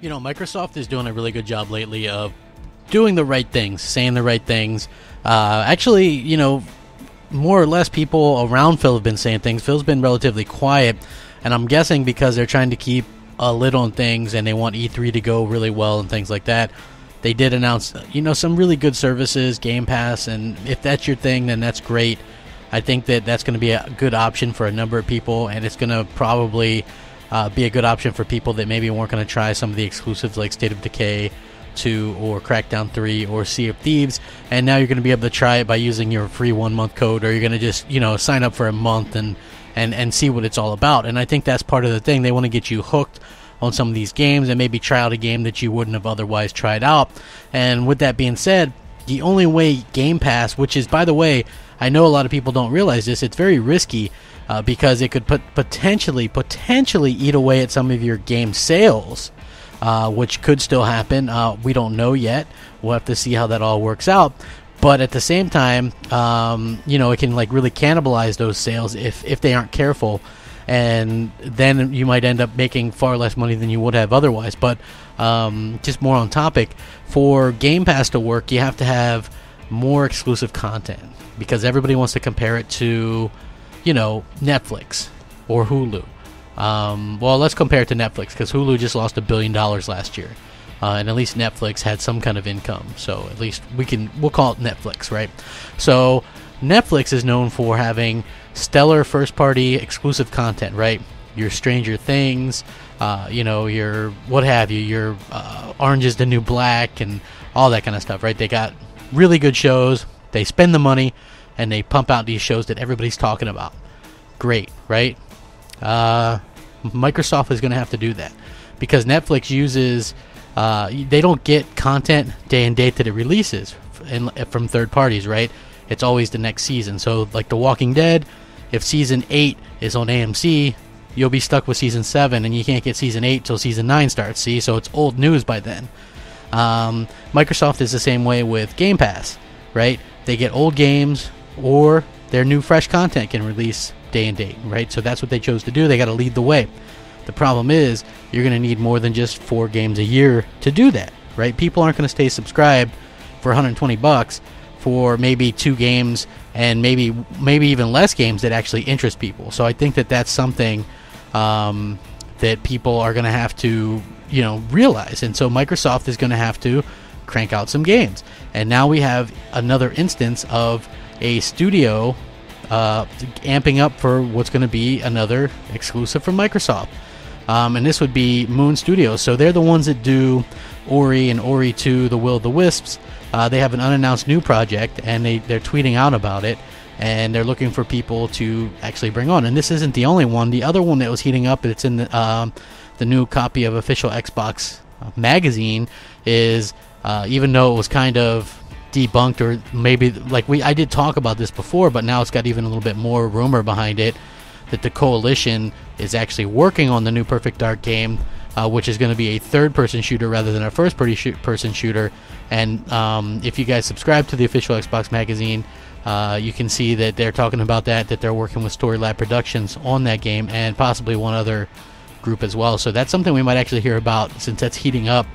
You know, Microsoft is doing a really good job lately of doing the right things, saying the right things. Actually, you know, more or less people around Phil have been saying things. Phil's been relatively quiet, and I'm guessing because they're trying to keep a lid on things and they want E3 to go really well and things like that. They did announce, you know, some really good services, Game Pass, and if that's your thing, then that's great. I think that that's going to be a good option for a number of people, and it's going to probably be a good option for people that maybe weren't going to try some of the exclusives like State of Decay 2 or Crackdown 3 or Sea of Thieves, and now you're going to be able to try it by using your free 1-month code, or you're going to just, you know, sign up for a month and see what it's all about. And I think that's part of the thing. They want to get you hooked on some of these games and maybe try out a game that you wouldn't have otherwise tried out. And with that being said, the only way Game Pass, which is, by the way, I know a lot of people don't realize this, it's very risky because it could potentially eat away at some of your game sales, which could still happen. We don't know yet. We'll have to see how that all works out. But at the same time, you know, it can like really cannibalize those sales if they aren't careful, and then you might end up making far less money than you would have otherwise. But just more on topic, for Game Pass to work, you have to have more exclusive content because everybody wants to compare it to, you know, Netflix or Hulu. Well, let's compare it to Netflix because Hulu just lost $1 billion last year. And at least Netflix had some kind of income, so at least we'll call it Netflix, right? So Netflix is known for having stellar first-party exclusive content, right? Your Stranger Things, you know, your what have you, your Orange is the New Black, and all that kind of stuff, right? They got really good shows. They spend the money, and they pump out these shows that everybody's talking about. Great, right? Microsoft is going to have to do that because Netflix uses. They don't get content day and date that it releases from third parties, right? It's always the next season. So, like The Walking Dead, if Season 8 is on AMC, you'll be stuck with Season 7, and you can't get Season 8 till Season 9 starts, see? So it's old news by then. Microsoft is the same way with Game Pass, right? They get old games, or their new fresh content can release day and date, right? So that's what they chose to do. They got to lead the way. The problem is you're going to need more than just 4 games a year to do that, right? People aren't going to stay subscribed for $120 for maybe 2 games and maybe even less games that actually interest people. So I think that that's something that people are going to have to, you know, realize. And so Microsoft is going to have to crank out some games. And now we have another instance of a studio amping up for what's going to be another exclusive from Microsoft. And this would be Moon Studios. So they're the ones that do Ori and Ori 2, The Will of the Wisps. They have an unannounced new project, and they're tweeting out about it, and they're looking for people to actually bring on. And this isn't the only one. The other one that was heating up, it's in the new copy of Official Xbox Magazine, is even though it was kind of debunked, or maybe like I did talk about this before, but now it's got even a little bit more rumor behind it, that the Coalition is actually working on the new Perfect Dark game, which is going to be a third-person shooter rather than a first-person shooter. And if you guys subscribe to the Official Xbox Magazine, you can see that they're talking about that they're working with Story Lab Productions on that game, and possibly one other group as well. So that's something we might actually hear about, since that's heating up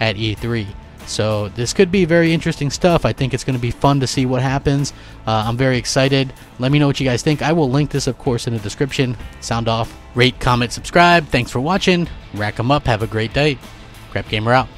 at E3. So this could be very interesting stuff. I think it's going to be fun to see what happens. I'm very excited. Let me know what you guys think. I will link this, of course, in the description. Sound off. Rate, comment, subscribe. Thanks for watching. Rack 'em up. Have a great day. Crapgamer out.